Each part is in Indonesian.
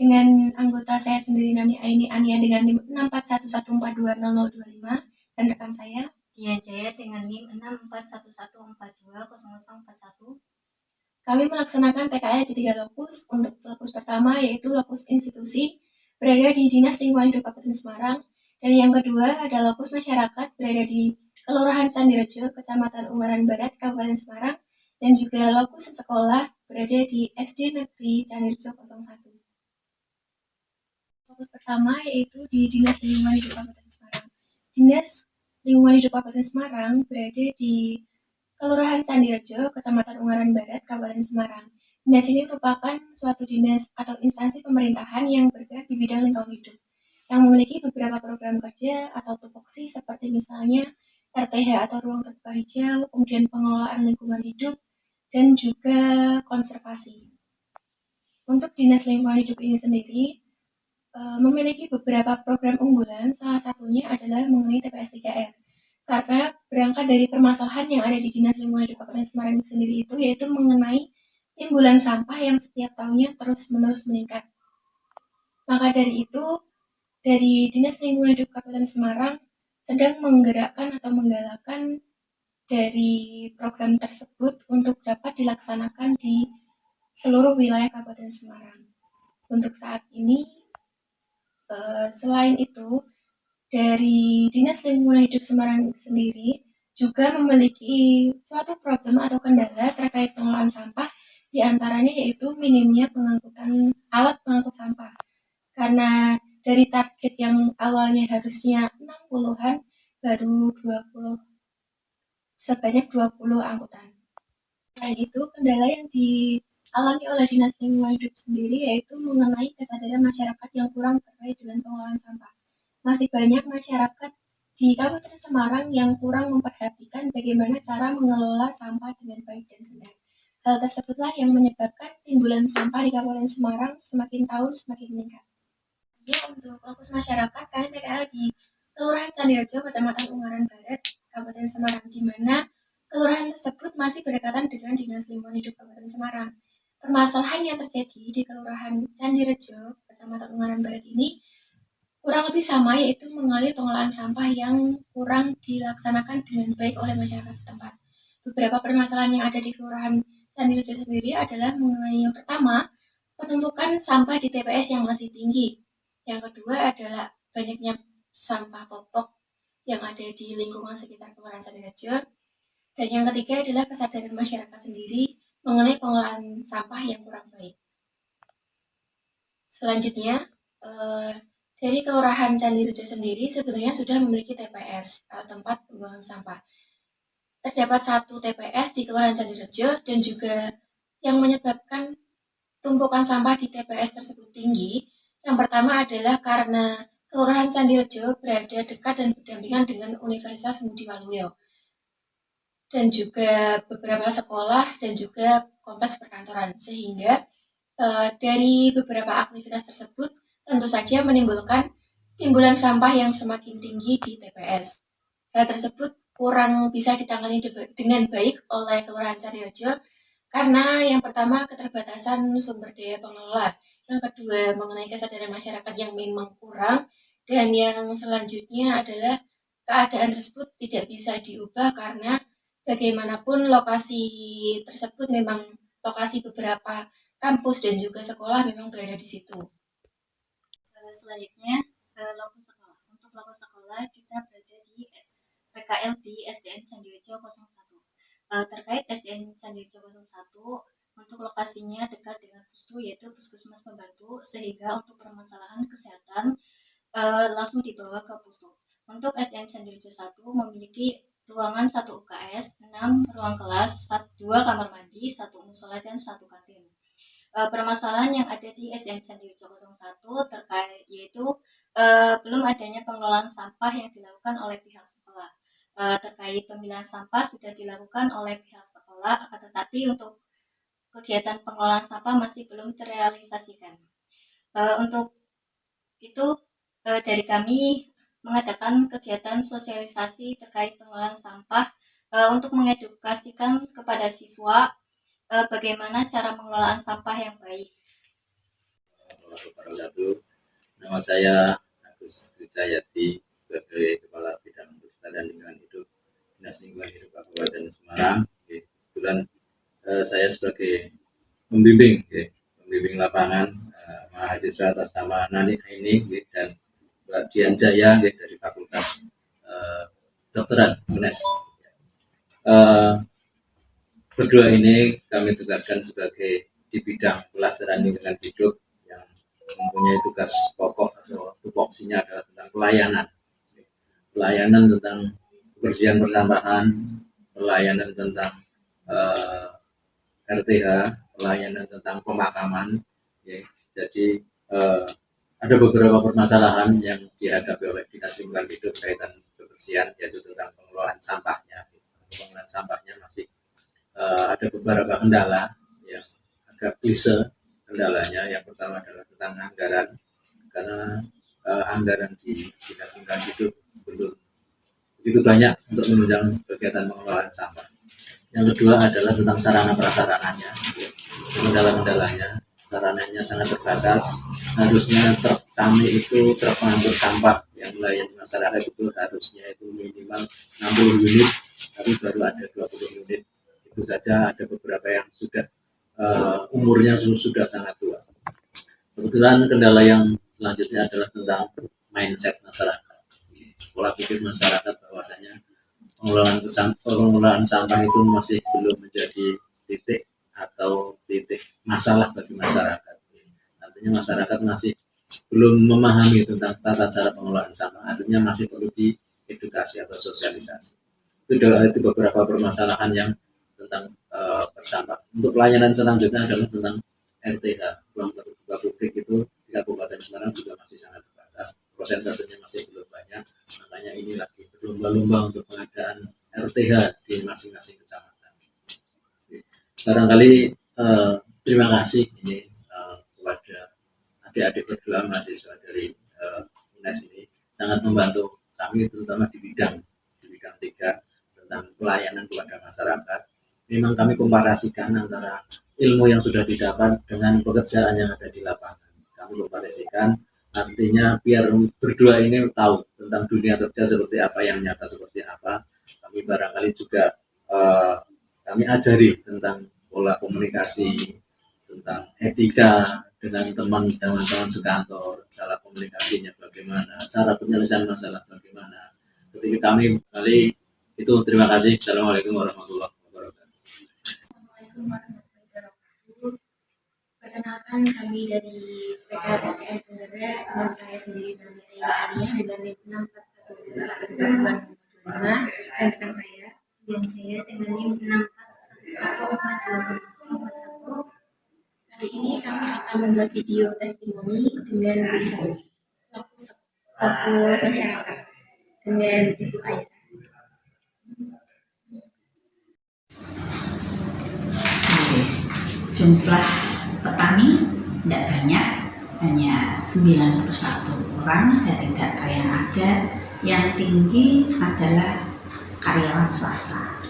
dengan anggota saya sendiri Nani Aini Ania dengan NIM 641142025 dan rekan saya Dian Jaya dengan NIM 64114200041. Kami melaksanakan PKL di 3 lokus. Untuk lokus pertama yaitu lokus institusi berada di Dinas Lingkungan Hidup Kabupaten Semarang, dan yang kedua ada lokus masyarakat berada di Kelurahan Candirejo, Kecamatan Ungaran Barat, Kabupaten Semarang, dan juga lokus sekolah berada di SD Negeri Candirejo 01. Fokus pertama yaitu di Dinas Lingkungan Hidup Kabupaten Semarang. Dinas Lingkungan Hidup Kabupaten Semarang berada di Kelurahan Candirejo, Kecamatan Ungaran Barat, Kabupaten Semarang. Dinas ini merupakan suatu dinas atau instansi pemerintahan yang bergerak di bidang lingkungan hidup, yang memiliki beberapa program kerja atau tupoksi seperti misalnya RTH atau ruang terbuka hijau, kemudian pengelolaan lingkungan hidup, dan juga konservasi. Untuk Dinas Lingkungan Hidup ini sendiri memiliki beberapa program unggulan, salah satunya adalah mengenai TPS 3R. Karena berangkat dari permasalahan yang ada di Dinas Lingkungan Hidup Kabupaten Semarang sendiri itu, yaitu mengenai timbulan sampah yang setiap tahunnya terus-menerus meningkat. Maka dari itu, dari Dinas Lingkungan Hidup Kabupaten Semarang sedang menggerakkan atau menggalakkan dari program tersebut untuk dapat dilaksanakan di seluruh wilayah Kabupaten Semarang. Untuk saat ini, selain itu, dari Dinas Lingkungan Hidup Semarang sendiri juga memiliki suatu problem atau kendala terkait pengelolaan sampah, diantaranya yaitu minimnya alat pengangkut sampah. Karena dari target yang awalnya harusnya 60-an, baru 20, sebanyak 20 angkutan. Selain itu, kendala yang dialami oleh Dinas Lingkungan Hidup sendiri yaitu mengenai kesadaran masyarakat yang kurang terkait dengan pengelolaan sampah. Masih banyak masyarakat di Kabupaten Semarang yang kurang memperhatikan bagaimana cara mengelola sampah dengan baik dan benar. Hal tersebutlah yang menyebabkan timbulan sampah di Kabupaten Semarang semakin tahun semakin meningkat. Ya, untuk fokus masyarakat, kami PKL di Kelurahan Candirejo, Kecamatan Ungaran Barat, Kabupaten Semarang, di mana kelurahan tersebut masih berdekatan dengan Dinas Lingkungan Hidup Kabupaten Semarang. Permasalahan yang terjadi di Kelurahan Candirejo, Kecamatan Ungaran Barat ini kurang lebih sama, yaitu mengalami pengelolaan sampah yang kurang dilaksanakan dengan baik oleh masyarakat setempat. Beberapa permasalahan yang ada di Kelurahan Candirejo sendiri adalah mengenai yang pertama, penumpukan sampah di TPS yang masih tinggi. Yang kedua adalah banyaknya sampah popok yang ada di lingkungan sekitar Kelurahan Candirejo. Dan yang ketiga adalah kesadaran masyarakat sendiri mengenai pengelolaan sampah yang kurang baik. Selanjutnya, dari Kelurahan Candirejo sendiri sebenarnya sudah memiliki TPS atau tempat pembuangan sampah. Terdapat satu TPS di Kelurahan Candirejo, dan juga yang menyebabkan tumpukan sampah di TPS tersebut tinggi. Yang pertama adalah karena Kelurahan Candirejo berada dekat dan berdampingan dengan Universitas Ngudi Waluyo, dan juga beberapa sekolah dan juga kompleks perkantoran, sehingga dari beberapa aktivitas tersebut tentu saja menimbulkan timbulan sampah yang semakin tinggi di TPS. Hal tersebut kurang bisa ditangani dengan baik oleh Kelurahan Candirejo karena yang pertama keterbatasan sumber daya pengelola, yang kedua mengenai kesadaran masyarakat yang memang kurang, dan yang selanjutnya adalah keadaan tersebut tidak bisa diubah karena bagaimanapun lokasi tersebut memang lokasi beberapa kampus dan juga sekolah memang berada di situ. Selanjutnya, lokus sekolah. Untuk lokus sekolah kita berada di PKL di SDN Candirejo 01. Terkait SDN Candirejo 01, untuk lokasinya dekat dengan Pustu, yaitu Puskesmas Pembantu, sehingga untuk permasalahan kesehatan langsung dibawa ke Pustu. Untuk SDN Candirejo 1 memiliki ruangan 1 UKS, 6 ruang kelas, 2 kamar mandi, 1 musola, dan 1 kantin. Permasalahan yang ada di SDN Candirejo 01 terkait yaitu belum adanya pengelolaan sampah yang dilakukan oleh pihak sekolah. Terkait pemilihan sampah sudah dilakukan oleh pihak sekolah, akan tetapi untuk kegiatan pengelolaan sampah masih belum terrealisasikan. Untuk itu dari kami mengadakan kegiatan sosialisasi terkait pengelolaan sampah untuk mengedukasikan kepada siswa bagaimana cara pengelolaan sampah yang baik. warahmatullahi wabarakatuh. Nama saya Agus Trijayati sebagai Kepala Bidang Pelestarian Lingkungan Hidup Dinas Lingkungan Hidup Kabupaten Semarang. Kebetulan saya sebagai pembimbing lapangan mahasiswa atas nama Nani Aini dan Mbak Dian Jaya dari Fakultas Kedokteran UNES. Berdua ini kami tugaskan sebagai di bidang pelestarian lingkungan hidup yang mempunyai tugas pokok atau tupoksinya adalah tentang pelayanan tentang kebersihan persampahan, pelayanan tentang RTH, pelayanan tentang pemakaman. Ya. Jadi ada beberapa permasalahan yang dihadapi oleh Dinas Lingkungan Hidup kaitan kebersihan, yaitu tentang pengelolaan sampahnya. Pengelolaan sampahnya masih ada beberapa kendala yang agak klise kendalanya. Yang pertama adalah tentang anggaran, karena anggaran di Dinas Lingkungan Hidup belum begitu banyak untuk menunjang kegiatan pengelolaan sampah. Yang kedua adalah tentang sarana prasarananya. Kendala-kendalanya, sarananya sangat terbatas. Harusnya truk kami itu truk pengangkut sampah yang melayani masyarakat itu harusnya itu minimal 60 unit, tapi baru ada 20 unit. Itu saja, ada beberapa yang sudah umurnya sudah sangat tua. Kebetulan kendala yang selanjutnya adalah tentang mindset masyarakat, pola pikir masyarakat bahwasanya pengelolaan sampah itu masih belum menjadi titik masalah bagi masyarakat. Artinya masyarakat masih belum memahami tentang tata cara pengelolaan sampah, artinya masih perlu diedukasi atau sosialisasi. Itu beberapa permasalahan yang tentang bersampah. Untuk pelayanan selanjutnya adalah tentang RTH, ruang terbuka publik itu di Kabupaten Semarang juga masih sangat terbatas, prosentasenya masih belum banyak. Makanya ini lagi berlomba-lomba untuk pengadaan RTH di masing-masing kecamatan. Barangkali terima kasih ini kepada adik-adik berdua mahasiswa dari UNES ini sangat membantu kami, terutama di bidang 3 tentang pelayanan kepada masyarakat. Memang kami komparasikan antara ilmu yang sudah didapat dengan pekerjaan yang ada di lapangan. Kami komparasikan, artinya biar berdua ini tahu tentang dunia kerja seperti apa, yang nyata seperti apa. Kami barangkali juga kami ajari tentang pola komunikasi, tentang etika dengan teman-teman sekantor, cara komunikasinya bagaimana, cara penyelesaian masalah bagaimana. Ketika kami kali itu, terima kasih. Assalamualaikum warahmatullahi wabarakatuh. Assalamualaikum warahmatullahi wabarakatuh. Perkenalkan, kami dari PKSPM Tenggara, teman saya sendiri namanya Alia dengan NIM 6411225 dan rekan saya Dian Jaya dengan NIM 641142041. Hari ini kami akan membuat video testimoni dengan melihat fokus masyarakat dengan Ibu Aisyah. Jumlah petani tidak banyak, hanya 91 orang dari data yang ada. Yang tinggi adalah karyawan swasta.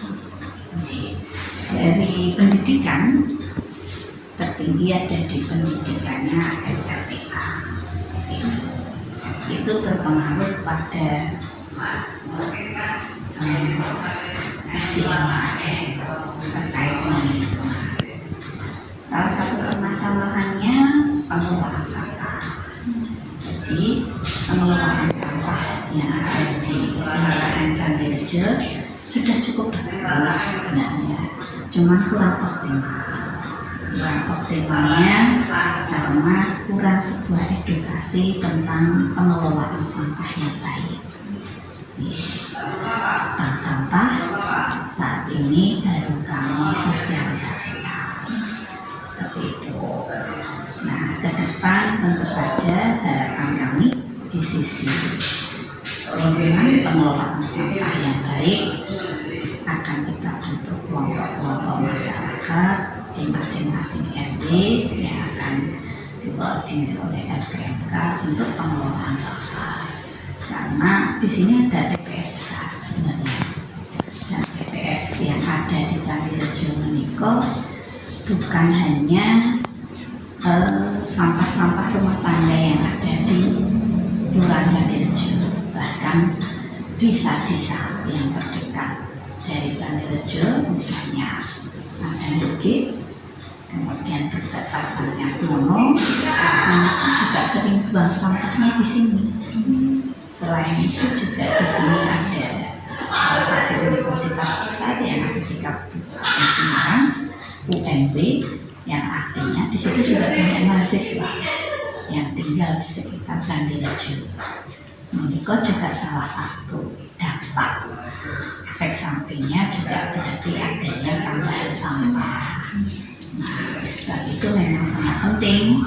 Dari pendidikan tertinggi ada di pendidikannya SLTA. Itu berpengaruh pada SDM yang ada terkait dengan lingkungan. Salah satu permasalahannya pengelolaan sampah. Jadi pengelolaan sampah yang ada di Kelurahan Candirejo sudah cukup bagus sebenarnya, cuman kurang optimal. Optimalnya karena kurang sebuah edukasi tentang pengelolaan sampah yang baik. Bank sampah saat ini baru kami sosialisasikan seperti itu. Nah, ke depan tentu saja harapan kami di sisi pengelolaan sampah yang baik akan kita bentuk kelompok-kelompok masyarakat di masing-masing RT yang akan dikoordinir oleh LKMK untuk pengelolaan sampah. Karena di sini ada TPS besar sebenarnya. Dan TPS yang ada di Candirejo Meniko bukan hanya sampah-sampah rumah tangga yang ada di Kelurahan Candirejo, bahkan desa-desa yang terdekat dari Candirejo, misalnya ada Bukit, kemudian perbatasannya Kuno, anak juga sering buang sampahnya di sini. Selain itu juga di sini ada salah satu universitas besar yang ada di Kabupaten Semarang, UNB, yang artinya di situ juga banyak mahasiswa yang tinggal di sekitar Candirejo. Mereka juga salah satu dampak efek sampingnya juga berarti adanya tambahan sampah. Nah, sebab itu memang sangat penting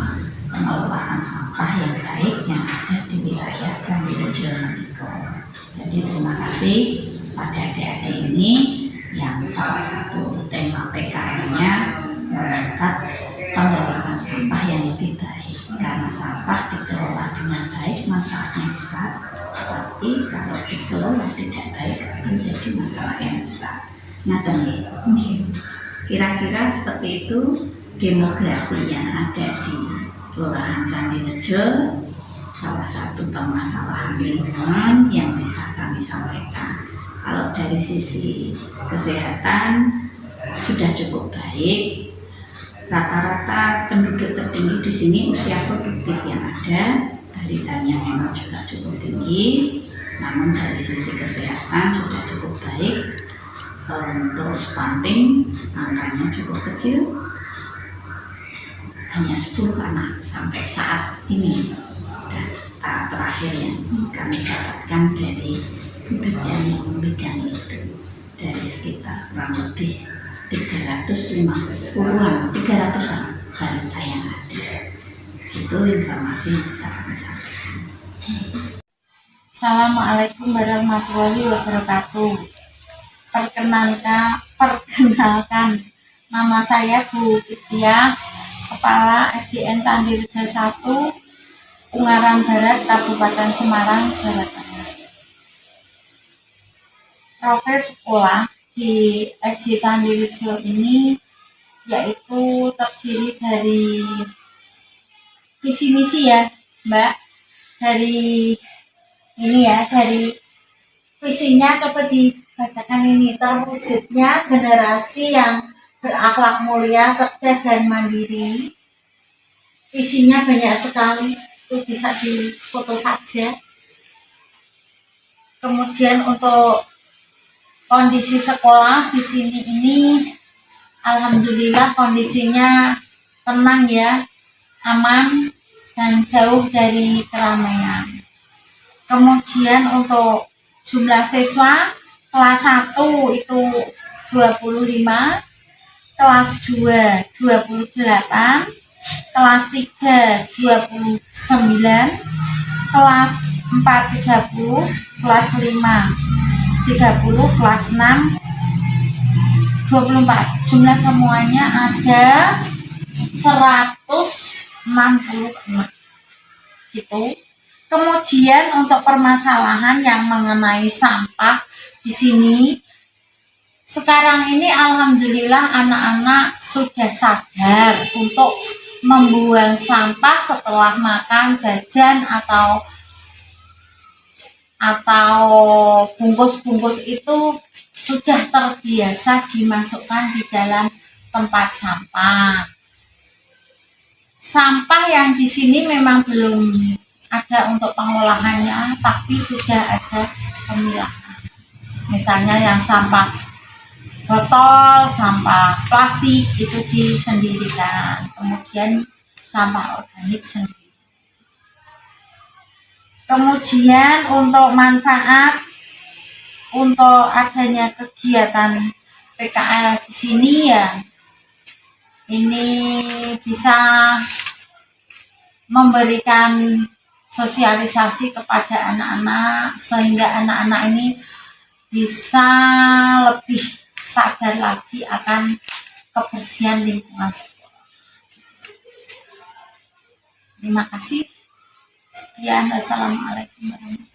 pengelolaan sampah yang baik yang ada di wilayah Candirejo mereka. Jadi terima kasih pada adik-adik ini yang salah satu tema PKL-nya mengangkat pengelolaan sampah yang lebih baik, karena sampah dikelola dengan baik manfaatnya besar, tapi kalau dikelola tidak baik akan jadi masalah yang besar. Ngaten nggih. Kira-kira seperti itu demografi yang ada di Kelurahan Candirejo, salah satu permasalahan lingkungan yang bisa kami sampaikan. Kalau dari sisi kesehatan sudah cukup baik. Rata-rata penduduk tertinggi di sini usia produktif yang ada, balitanya memang juga cukup tinggi. Namun dari sisi kesehatan sudah cukup baik. Untuk stunting angkanya cukup kecil, hanya 10 anak sampai saat ini. Data terakhir yang kami dapatkan dari bidan yang membidangi itu, dari sekitar kurang lebih 350-an, 300-an balita yang ada. Itu informasi yang bisa kami sampaikan. Assalamualaikum warahmatullahi wabarakatuh. Perkenalkan, nama saya Bu Kitia, Kepala SDN Candirejo 1, Ungaran Barat, Kabupaten Semarang, Jawa Tengah. Profil sekolah di SD Candirejo ini yaitu terdiri dari visi misi ya Mbak, dari visinya coba dibacakan ini. Terwujudnya generasi yang berakhlak mulia, cerdas dan mandiri. Visinya banyak sekali, itu bisa difoto saja. Kemudian untuk kondisi sekolah di sini ini alhamdulillah kondisinya tenang ya, aman dan jauh dari keramaian. Kemudian untuk jumlah siswa kelas 1 itu 25, kelas 2 28, kelas 3 29, kelas 4 30, kelas 5 30, kelas 6 24. Jumlah semuanya ada 160 gitu. Kemudian untuk permasalahan yang mengenai sampah di sini sekarang ini alhamdulillah anak-anak sudah sadar untuk membuang sampah setelah makan, jajan atau bungkus-bungkus itu sudah terbiasa dimasukkan di dalam tempat sampah. Sampah yang di sini memang belum ada untuk pengolahannya, tapi sudah ada pemilahan. Misalnya yang sampah botol, sampah plastik itu disendirikan, kemudian sampah organik sendiri. Kemudian untuk manfaat untuk adanya kegiatan PKL di sini ya, ini bisa memberikan sosialisasi kepada anak-anak sehingga anak-anak ini bisa lebih sadar lagi akan kebersihan lingkungan sekolah. Terima kasih. Sekian, wassalamualaikum warahmatullahi wabarakatuh.